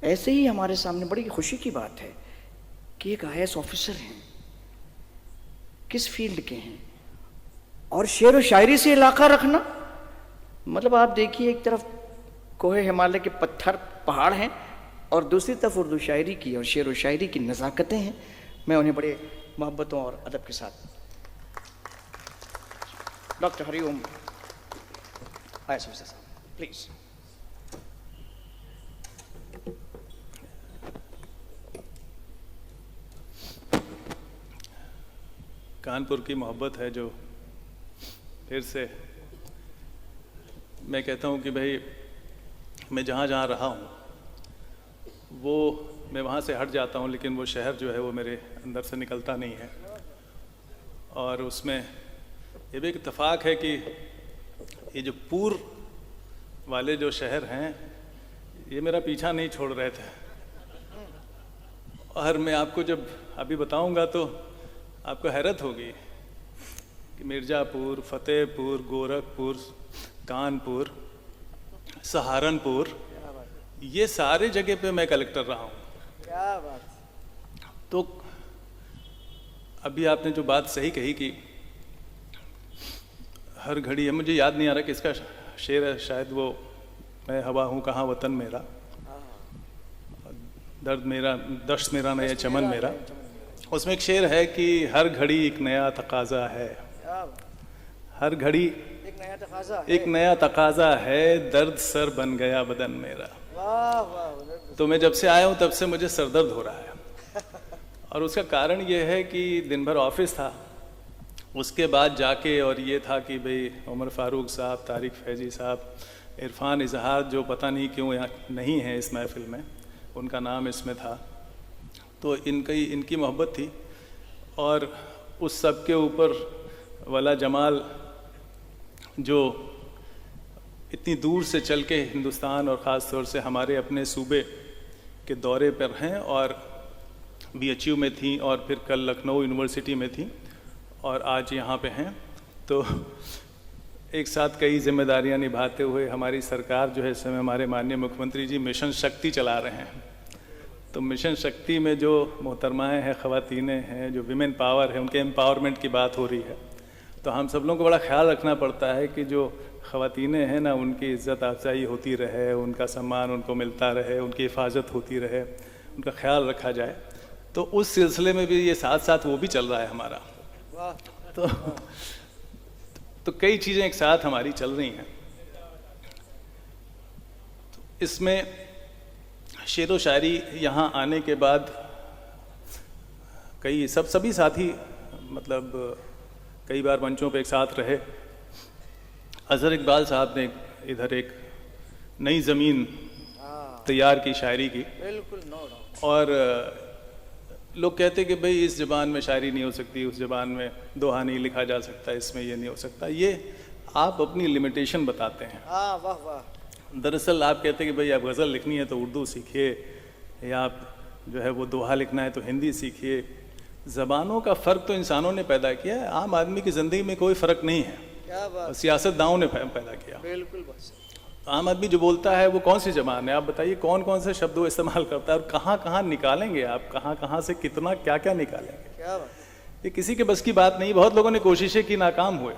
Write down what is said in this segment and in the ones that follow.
ऐसे ही हमारे सामने बड़ी खुशी की बात है कि एक IAS ऑफिसर हैं, किस फील्ड के हैं, और शेर व शायरी से इलाका रखना, मतलब आप देखिए एक तरफ कोहे हिमालय के पत्थर पहाड़ हैं और दूसरी तरफ उर्दू शायरी की और शेर व शायरी की नज़ाकतें हैं। मैं उन्हें बड़े मोहब्बतों और अदब के साथ डॉक्टर हरिओम IAS ऑफिसर साहब प्लीज। कानपुर की मोहब्बत है जो फिर से मैं कहता हूँ कि भाई मैं जहाँ जहाँ रहा हूँ वो मैं वहाँ से हट जाता हूँ, लेकिन वो शहर जो है वो मेरे अंदर से निकलता नहीं है। और उसमें ये भी एक इत्तेफाक है कि ये जो पूर्व वाले जो शहर हैं ये मेरा पीछा नहीं छोड़ रहे थे, और मैं आपको जब अभी बताऊंगा तो आपको हैरत होगी कि मिर्ज़ापुर, फतेहपुर, गोरखपुर, कानपुर, सहारनपुर, ये सारे जगह पे मैं कलेक्टर रहा हूँ। क्या बात। तो अभी आपने जो बात सही कही कि हर घड़ी है, मुझे याद नहीं आ रहा किसका शेर है, शायद वो मैं हवा हूँ कहाँ वतन मेरा, दर्द मेरा दश्त मेरा नया चमन मेरा। उसमें एक शेर है कि हर घड़ी एक नया तकाजा है, हर घड़ी एक नया तकाजा है, दर्द सर बन गया बदन मेरा। तो मैं जब से आया हूँ तब से मुझे सरदर्द हो रहा है, और उसका कारण ये है कि दिन भर ऑफिस था, उसके बाद जाके और ये था कि भाई उमर फारूक साहब, तारिक फैजी साहब, इरफान इजहार जो पता नहीं क्यों यहाँ नहीं है इस महफिल में, उनका नाम इसमें था, तो इनकी मोहब्बत थी। और उस सब के ऊपर वाला जमाल जो इतनी दूर से चल के हिंदुस्तान और ख़ास तौर से हमारे अपने सूबे के दौरे पर हैं, और BHU में थी और फिर कल लखनऊ यूनिवर्सिटी में थी और आज यहाँ पे हैं, तो एक साथ कई जिम्मेदारियाँ निभाते हुए हमारी सरकार जो है इस समय हमारे माननीय मुख्यमंत्री जी मिशन शक्ति चला रहे हैं। तो मिशन शक्ति में जो मोहतरमाएँ हैं, ख़वातीनें हैं, जो विमेन पावर है, उनके एम्पावरमेंट की बात हो रही है। तो हम सब लोगों को बड़ा ख्याल रखना पड़ता है कि जो ख़वातीनें हैं ना, उनकी इज़्ज़त अफजाई होती रहे, उनका सम्मान उनको मिलता रहे, उनकी हिफाजत होती रहे, उनका ख्याल रखा जाए। तो उस सिलसिले में भी ये साथ साथ वो भी चल रहा है हमारा। तो कई चीज़ें एक साथ हमारी चल रही हैं। तो इसमें शेर व शायरी यहाँ आने के बाद कई सभी साथी मतलब कई बार मंचों पे एक साथ रहे। अज़हर इकबाल साहब ने इधर एक नई ज़मीन तैयार की शायरी की, बिल्कुल और लोग कहते कि भाई इस ज़बान में शायरी नहीं हो सकती, उस ज़बान में दोहा नहीं लिखा जा सकता, इसमें ये नहीं हो सकता। ये आप अपनी लिमिटेशन बताते हैं। वाह वाह। दरअसल आप कहते हैं कि भाई आप गज़ल लिखनी है तो उर्दू सीखिए, या आप जो है वो दोहा लिखना है तो हिंदी सीखिए। ज़बानों का फ़र्क तो इंसानों ने पैदा किया है, आम आदमी की ज़िंदगी में कोई फ़र्क नहीं है। क्या बात। सियासतदानों ने पैदा किया। बिल्कुल बस। आम आदमी जो बोलता है वो कौन सी ज़बान है, आप बताइए कौन कौन से शब्द वो इस्तेमाल करता है, और कहाँ कहाँ निकालेंगे आप, कहाँ कहाँ से कितना क्या क्या निकालेंगे। क्या बात। ये किसी के बस की बात नहीं। बहुत लोगों ने कोशिशें की, नाकाम हुए।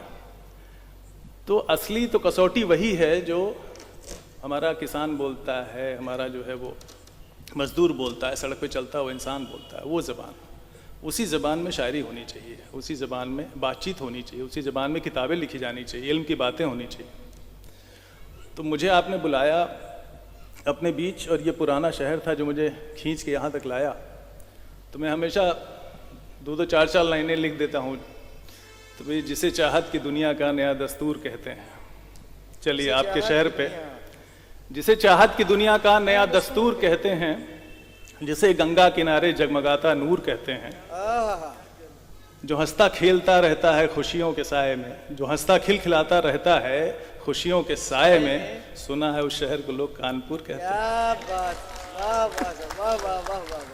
तो असली तो कसौटी वही है जो हमारा किसान बोलता है, हमारा जो है वो मज़दूर बोलता है, सड़क पे चलता हुआ इंसान बोलता है, वो ज़बान। उसी ज़बान में शायरी होनी चाहिए, उसी ज़बान में बातचीत होनी चाहिए, उसी ज़बान में किताबें लिखी जानी चाहिए, इल्म की बातें होनी चाहिए। तो मुझे आपने बुलाया अपने बीच, और ये पुराना शहर था जो मुझे खींच के यहाँ तक लाया। तो मैं हमेशा 2-2 4-4 लाइनें लिख देता हूँ। तो भाई जिसे चाहत की दुनिया का नया दस्तूर कहते हैं। चलिए आपके शहर पे, जिसे चाहत की दुनिया का नया दस्तूर कहते हैं, जिसे गंगा किनारे जगमगाता नूर कहते हैं, जो हंसता खेलता रहता है खुशियों के साए में, जो हंसता खिलखिलाता रहता है खुशियों के साए में, सुना है उस शहर को लोग कानपुर कहते हैं। क्या बात। वाह वाह वाह वाह वाह।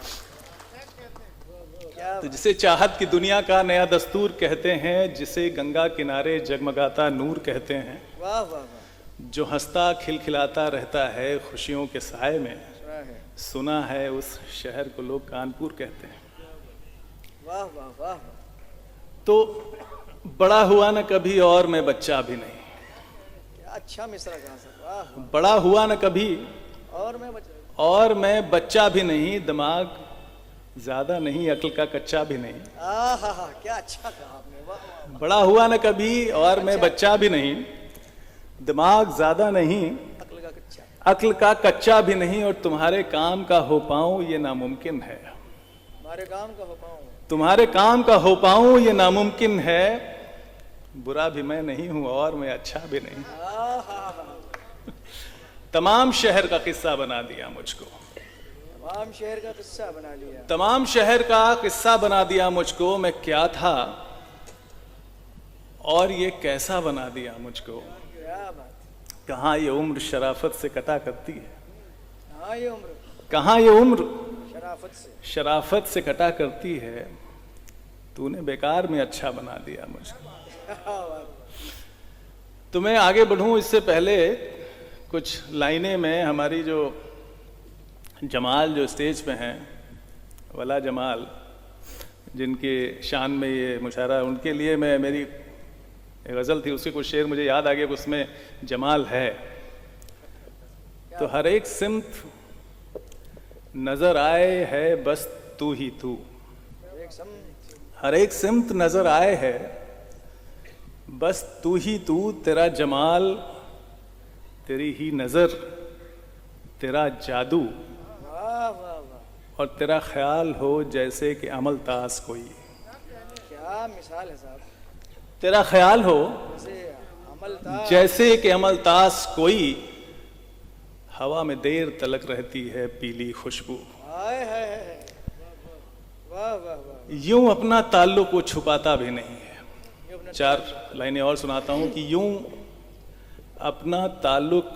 तो जिसे चाहत की दुनिया का नया दस्तूर कहते हैं, जिसे गंगा किनारे जगमगाता नूर कहते हैं, वाह वाह। जो हंसता खिलखिलाता रहता है खुशियों के साए में, सुना है उस शहर को लोग कानपुर कहते हैं। वाह वाह वाह। तो बड़ा हुआ न कभी और मैं बच्चा भी नहीं। क्या अच्छा मिसरा कहा सर, वाह। बड़ा हुआ न कभी और मैं बच्चा भी नहीं, दिमाग ज्यादा नहीं, अक्ल का कच्चा भी नहीं। आहा, क्या अच्छा कहा आपने, वाह वाह। बड़ा हुआ न कभी और मैं बच्चा भी नहीं, दिमाग ज्यादा नहीं, अक्ल का कच्चा भी नहीं, और तुम्हारे काम का हो पाऊं ये नामुमकिन है। हमारे काम का हो पाऊं, तुम्हारे काम का हो पाऊं ये नामुमकिन है। बुरा भी मैं नहीं हूं और मैं अच्छा भी नहीं। तमाम शहर का किस्सा बना दिया मुझको, तमाम शहर का किस्सा बना लिया, तमाम शहर का किस्सा बना दिया मुझको। मैं क्या था और ये कैसा बना दिया मुझको। क्या बात। कहाँ ये उम्र शराफत से कटा करती है, कहाँ ये उम्र, कहाँ ये उम्र शराफत से कटा करती है। तूने बेकार में अच्छा बना दिया मुझको। तो मैं आगे बढ़ूं इससे पहले कुछ लाइनें में हमारी जो जमाल जो स्टेज पे हैं, वला जमाल, जिनके शान में ये मुशायरा, उनके लिए मैं, मेरी एक गज़ल थी उसके कुछ शेर मुझे याद आ गया, उसमें जमाल है। तो हर एक सिमत नजर आए है बस तू ही तू, हर एक सिमत नजर आए है बस तू ही तू। तेरा जमाल, तेरी ही नजर, तेरा जादू, और तेरा ख्याल हो जैसे कि अमल तास कोई। क्या मिसाल है साहब। तेरा ख्याल हो जैसे कि अमल तास कोई, हवा में देर तलक रहती है पीली खुशबू। वाह वाह वाह। यूं अपना ताल्लुक वो छुपाता भी नहीं है। चार लाइनें और सुनाता हूं कि यूं अपना ताल्लुक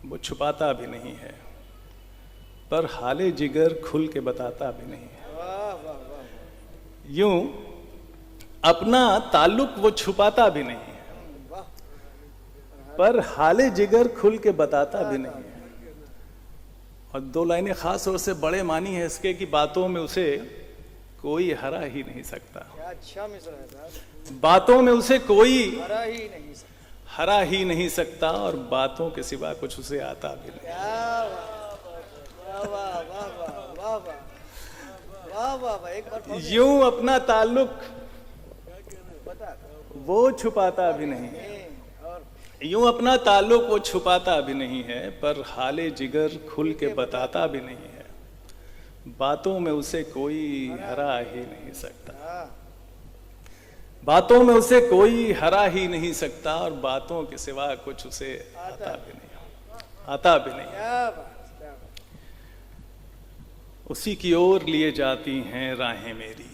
वो छुपाता भी नहीं है, पर हाले जिगर खुल के बताता भी नहीं है। वाह वाह वाह। यूं अपना ताल्लुक वो छुपाता भी नहीं है, पर हाले जिगर खुल के बताता भी नहीं है। और दो लाइनें खास तौर से बड़े मानी है इसके कि बातों में उसे कोई हरा ही नहीं सकता। क्या अच्छा मिसरा है साहब। बातों में उसे कोई हरा ही नहीं सकता, हरा ही नहीं सकता, और बातों के सिवा कुछ उसे आता भी नहीं। एक बार यूं अपना ताल्लुक वो छुपाता भी नहीं है, यूं अपना ताल्लुक वो छुपाता भी नहीं है, पर हाले जिगर खुल के बताता भी नहीं है। बातों में उसे कोई हरा ही नहीं सकता, बातों में उसे कोई हरा ही नहीं सकता, और बातों के सिवा कुछ उसे आता भी नहीं। क्या बात। उसी की ओर लिए जाती हैं राहें मेरी,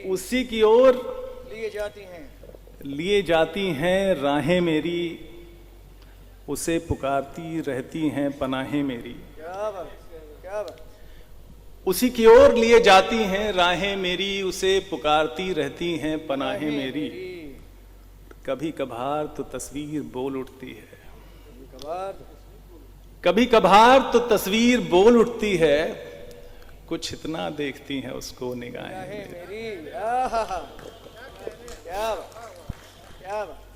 उसी की ओर लिए जाती हैं राहें मेरी, उसे पुकारती रहती हैं पनाहें मेरी। क्या बात, क्या बात। उसी की ओर लिए जाती हैं राहें मेरी, उसे पुकारती रहती हैं पनाहें मेरी। कभी कभार तो तस्वीर बोल उठती है, कभी कभार तो तस्वीर बोल उठती है, कुछ इतना देखती हैं उसको निगाहें मेरी।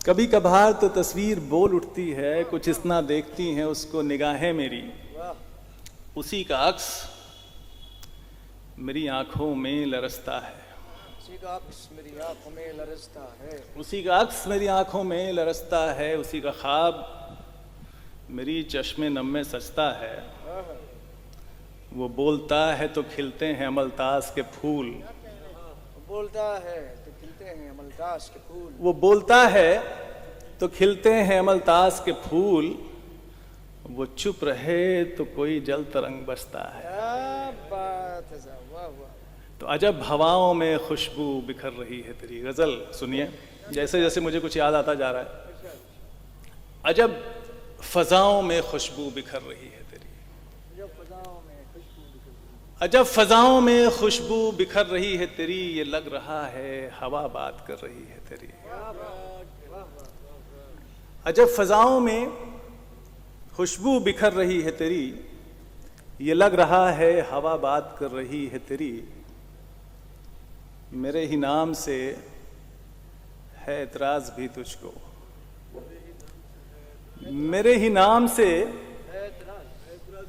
कभी कभार तो तस्वीर बोल उठती है, कुछ इतना देखती हैं उसको निगाहें मेरी। उसी का अक्स मेरी आंखों में लरसता है, उसी का अक्स मेरी आंखों में लरसता है, उसी का अक्स मेरी आंखों में लरसता है, उसी का ख्वाब मेरी चश्मे नम में सजता है। वो बोलता है तो खिलते हैं अमलतास के फूल, बोलता है तो खिलते हैं अमलतास के फूल, वो बोलता है तो खिलते हैं अमलतास के फूल, वो चुप रहे तो कोई जल तरंग बसता है। क्या बात है साहब, वाह वाह। तो अजब हवाओं में खुशबू बिखर रही है तेरी। गजल सुनिए, जैसे जैसे मुझे कुछ याद आता जा रहा है। अजब फजाओं में खुशबू बिखर रही है तेरी, अजब फजाओं में खुशबू बिखर रही है तेरी, ये लग रहा है हवा बात कर रही है तेरी। अजब फजाओं में खुशबू बिखर रही है तेरी, ये लग रहा है हवा बात कर रही है तेरी, मेरे ही नाम से है एतराज भी तुझको, मेरे ही नाम से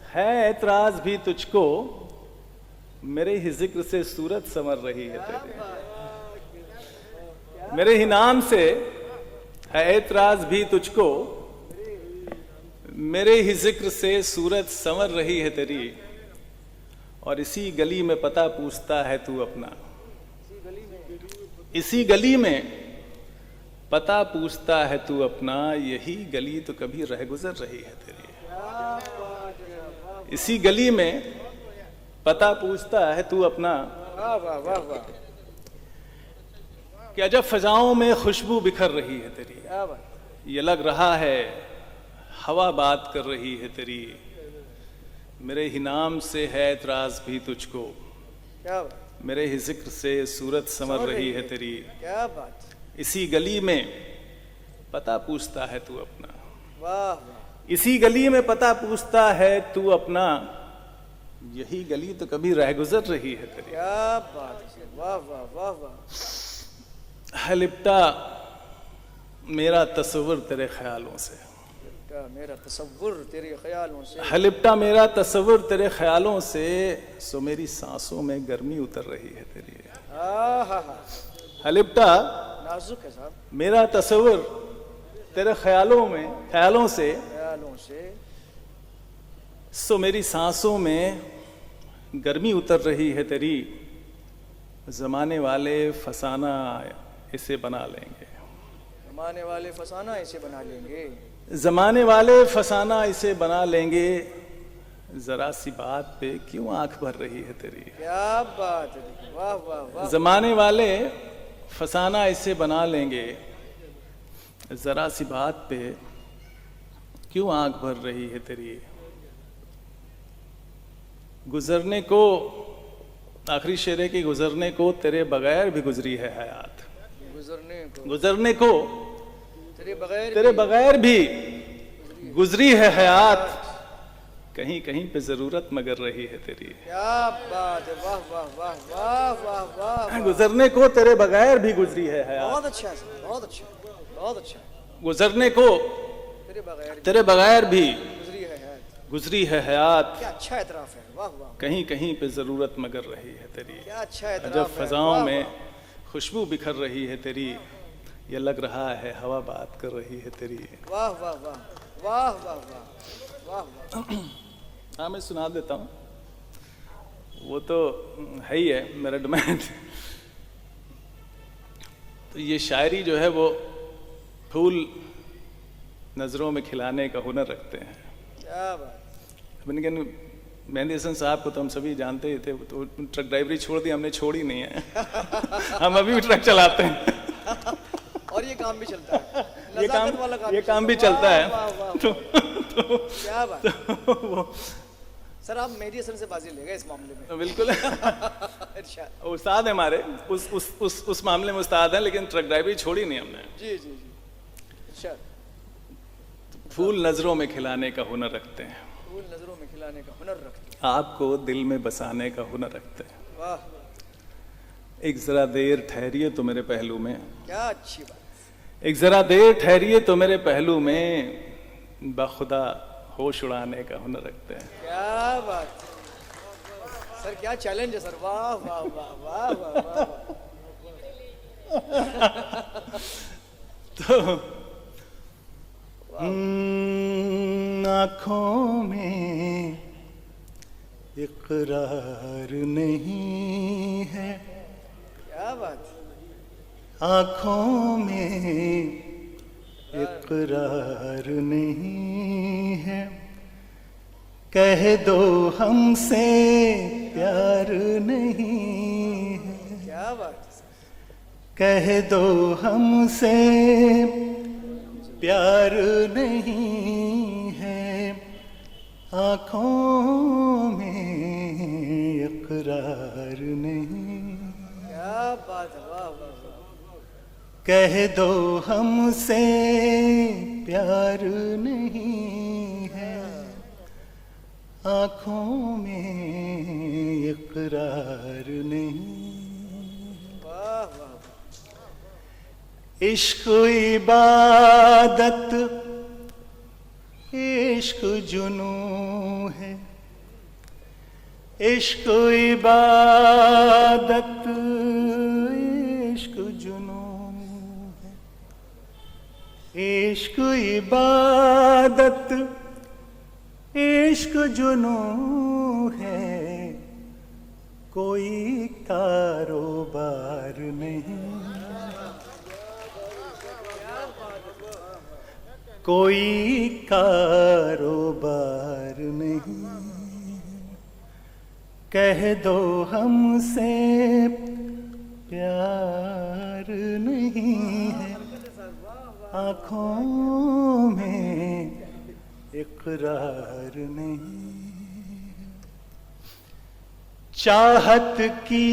है एतराज भी तुझको, मेरे ही जिक्र से सूरत संवर रही है तेरी, मेरे ही नाम से है एतराज भी तुझको, मेरे ही जिक्र से सूरत संवर रही है तेरी, और इसी गली में पता पूछता है तू अपना, इसी गली में पता पूछता है तू अपना, यही गली तो कभी रह गुजर रही है तेरी, इसी गली में पता पूछता है तू अपना, कि अजब फजाओं में खुशबू बिखर रही है तेरी, ये लग रहा है हवा बात कर रही है तेरी, मेरे ही नाम से है एतराज भी तुझको, मेरे ही जिक्र से सूरत संवर रही है तेरी, क्या बात, इसी गली में पता पूछता है तू अपना, वाह, इसी गली में पता पूछता है तू अपना, यही गली तो कभी रह गुजर रही है तेरी, क्या बात है, वाह वाह वाह वाह। है लिपटा मेरा तस्वुर तेरे ख्यालों से, मेरा तस्वुर तेरे ख्यालों से, है लिपटा मेरा तस्वुर तेरे ख्यालों से, सो मेरी सांसों में गर्मी उतर रही है तेरी, है लिपटा नाजुक है साहब, मेरा तस्वुर तेरे ख्यालों से, सो मेरी सांसों में गर्मी उतर रही है तेरी, जमाने वाले फसाना इसे बना लेंगे, जमाने वाले फसाना इसे बना लेंगे, जमाने वाले फसाना इसे बना लेंगे, जरा सी बात पे क्यों आंख भर रही है तेरी, क्या बात है, वाह वाह वाह। जमाने वाले फसाना इसे बना लेंगे, जरा सी बात पे क्यों आंख भर रही है तेरी, गुजरने को आखिरी शेर है कि गुजरने को तेरे बगैर भी गुजरी है हयात, गुजरने को तेरे बगैर भी गुजरी है हयात, कहीं कहीं पे जरूरत मगर रही है तेरी, क्या बात है, वाह वाह वाह वाह वाह वाह। गुजरने को तेरे बगैर भी गुजरी है हयात, बहुत अच्छा है, बहुत अच्छा, बहुत अच्छा, गुजरने को तेरे बगैर भी गुजरी है हयात, क्या अच्छा एतराफ है, वाह वाह। कहीं कहीं पे जरूरत मगर रही है तेरी, क्या अच्छा एतराफ जब है, फजाओं वाह, में वाह। खुशबू बिखर रही है तेरी, ये लग रहा है हवा बात कर रही है तेरी, वाह वाह वाह वाह वाह वाह वाह वाह। हाँ मैं सुना देता हूँ, वो तो है ही है मेरा डिमांड। तो ये शायरी जो है वो फूल नज़रों में खिलाने का हुनर रखते हैं, क्या बात। लेकिन मेहंदी हसन साहब को तो हम सभी जानते ही थे, तो ट्रक ड्राइवरी छोड़ दी, हमने छोड़ी नहीं है हम अभी भी ट्रक चलाते हैं और ये काम भी चलता है, ये काम भी चलता है। क्या बात। सर आप मेहंदी हसन से बाजी ले गए इस मामले में। बिल्कुल उस्ताद है हमारे, उस मामले में उस्ताद हैं, लेकिन ट्रक ड्राइवरी छोड़ी नहीं हमने। जी जी जी। अच्छा। फूल नजरों में खिलाने का हुनर रखते हैं, फूल नजरों में खिलाने का हुनर रखते हैं, आपको दिल में बसाने का हुनर रखते हैं। वाह। एक जरा देर ठहरिए तो मेरे पहलू में, क्या अच्छी बात। एक जरा देर ठहरिए तो मेरे पहलू में, बखुदा होश उड़ाने का हुनर रखते हैं। क्या बात सर, क्या चैलेंज है सर, वाह वाह वाह वाह वाह वाह। तो आँखों में इकरार नहीं है, क्या बात। आँखों में इकरार नहीं है, कह दो हमसे प्यार नहीं है, क्या बात। कह दो हमसे प्यार नहीं है, आँखों में इकरार नहीं। क्या बात है, वाह वाह। कह दो हमसे प्यार नहीं है, आँखों में इकरार नहीं। इश्क इबादत इश्क जुनू है, इश्क इबादत इश्क जुनू है, इश्क इबादत इश्क जुनू है, कोई कारोबार नहीं, कोई कारोबार नहीं। कह दो हमसे प्यार नहीं है, आँखों में इकरार नहीं। चाहत की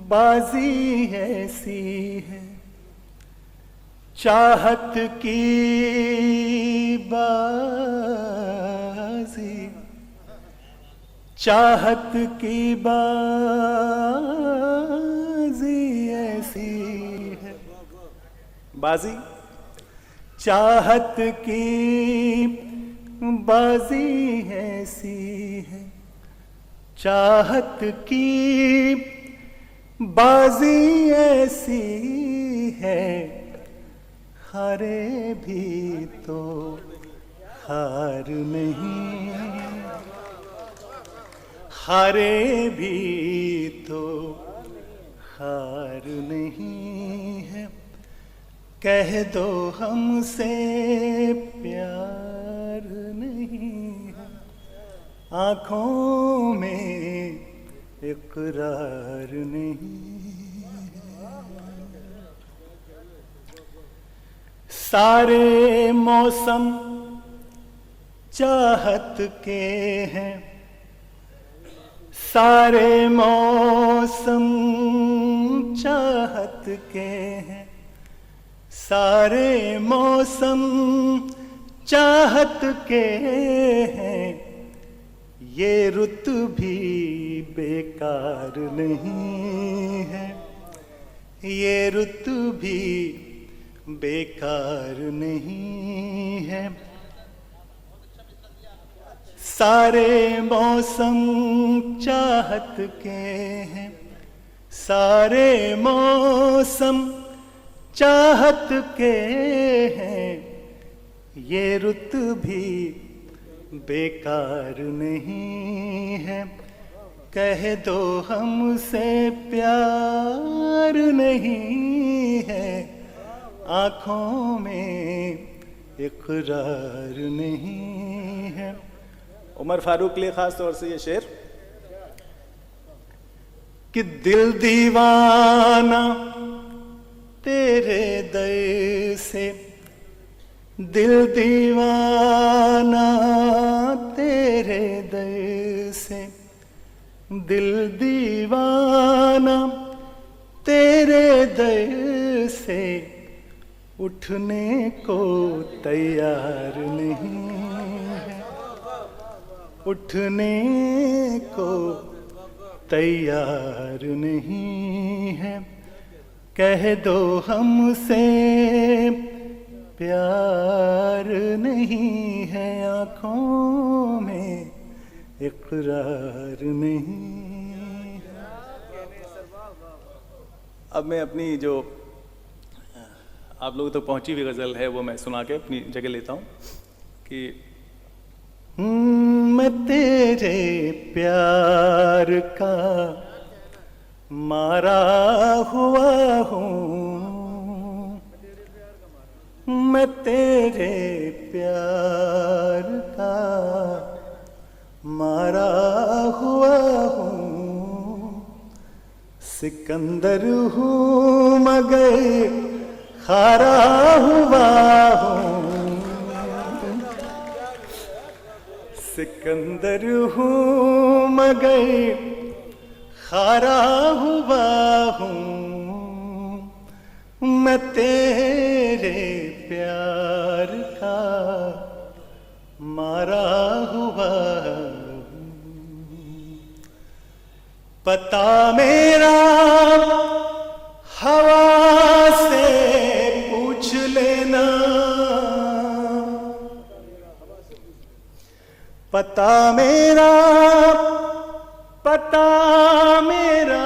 बाजी ऐसी है, चाहत की बाजी, चाहत की बाजी ऐसी है, बाजी चाहत की बाजी ऐसी है, चाहत की बाजी ऐसी है, हारे भी तो हार नहीं, हारे भी तो हार नहीं है। कह दो हमसे प्यार नहीं है, आँखों में इकरार नहीं। सारे मौसम चाहत के हैं, सारे मौसम चाहत के हैं, सारे मौसम चाहत के हैं, ये रुत भी बेकार नहीं है, ये रुत भी बेकार नहीं है। सारे मौसम चाहत के हैं, सारे मौसम चाहत के हैं, ये रुत भी बेकार नहीं है। कह दो हमसे प्यार नहीं है, आँखों में इकरार नहीं है। उमर फारूक के लिए खास तौर से ये शेर कि दिल दीवाना तेरे दर से, दिल दीवाना तेरे दर से, दिल दीवाना तेरे दर से, उठने को तैयार नहीं है, उठने को तैयार नहीं है। कह दो हमसे प्यार नहीं है, आँखों में इकरार नहीं। अब मैं अपनी जो आप लोगों तक पहुंची हुई गज़ल है वो मैं सुना के अपनी जगह लेता हूँ कि मैं तेरे प्यार का मारा हुआ हूँ, मैं तेरे प्यार का मारा हुआ हूँ, सिकंदर हूँ मगर खारा हुआ हूँ, सिकंदर हूँ मगर खारा हुआ हूँ, मैं तेरे प्यार का मारा हुआ पता मेरा हवा से पूछ लेना, पता मेरा, पता मेरा,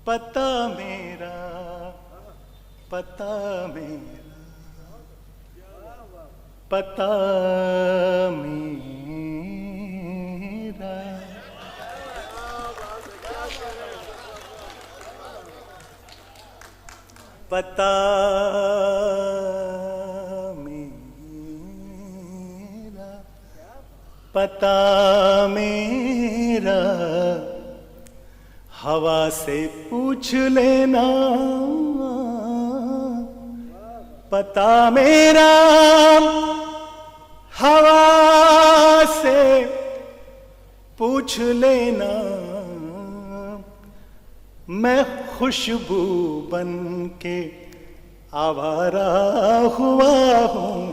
पता मेरा, पता मेरा, पता मेरा। पता मेरा, पता मेरा, हवा से पूछ लेना, पता मेरा, हवा से पूछ लेना, मैं खुशबू बन के आवारा हुआ हूँ,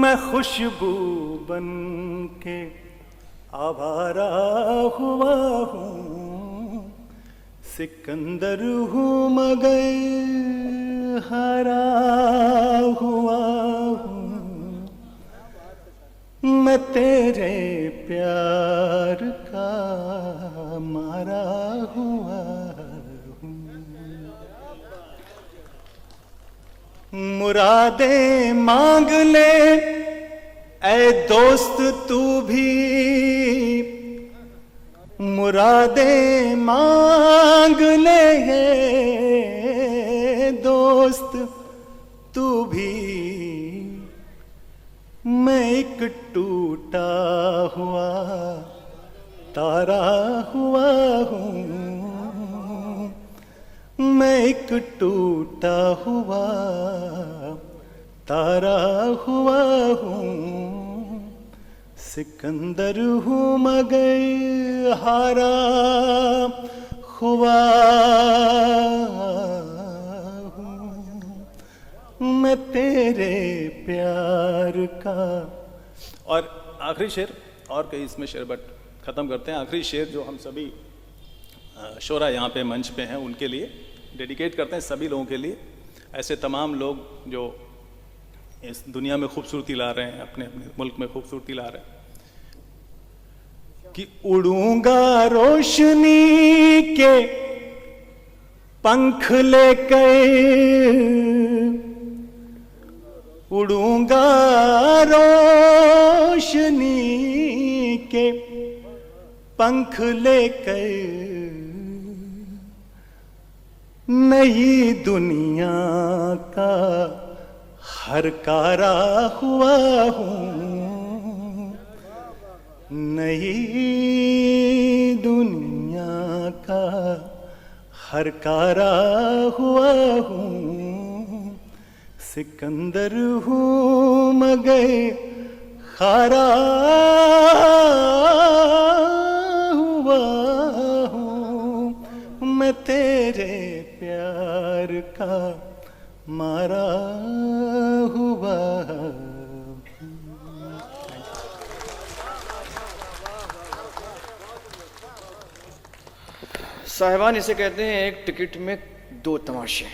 मैं खुशबू बन के आवारा हुआ हूँ, सिकंदर हूँ मगर हरा हुआ हूँ, मैं तेरे प्यार का मारा हुआ हूँ। मुरादें मांग ले ऐ दोस्त तू भी, मुरादें मांग ले दोस्त तू भी, मैं एक टूटा हुआ तारा हुआ हूँ, मैं एक टूटा हुआ तारा हुआ हूँ, सिकंदर हूँ मगर हारा हुआ हूँ, मैं तेरे प्यार का। और आखिरी शेर, और कई इसमें शेर बट ख़त्म करते हैं। आखिरी शेर जो हम सभी शोरा यहाँ पे मंच पे हैं उनके लिए डेडिकेट करते हैं, सभी लोगों के लिए, ऐसे तमाम लोग जो इस दुनिया में खूबसूरती ला रहे हैं, अपने अपने मुल्क में खूबसूरती ला रहे हैं। कि उड़ूंगा रोशनी के पंख लेकर, उड़ूंगा रोशनी के पंख लेकर, नई दुनिया का हर कारा हुआ हूँ, नई दुनिया का हर कारा हुआ हूँ, सिकंदर हूँ मगर खारा हुआ हूँ, मैं तेरे प्यार का मारा हुआ। साहिबान इसे कहते हैं एक टिकट में दो तमाशे।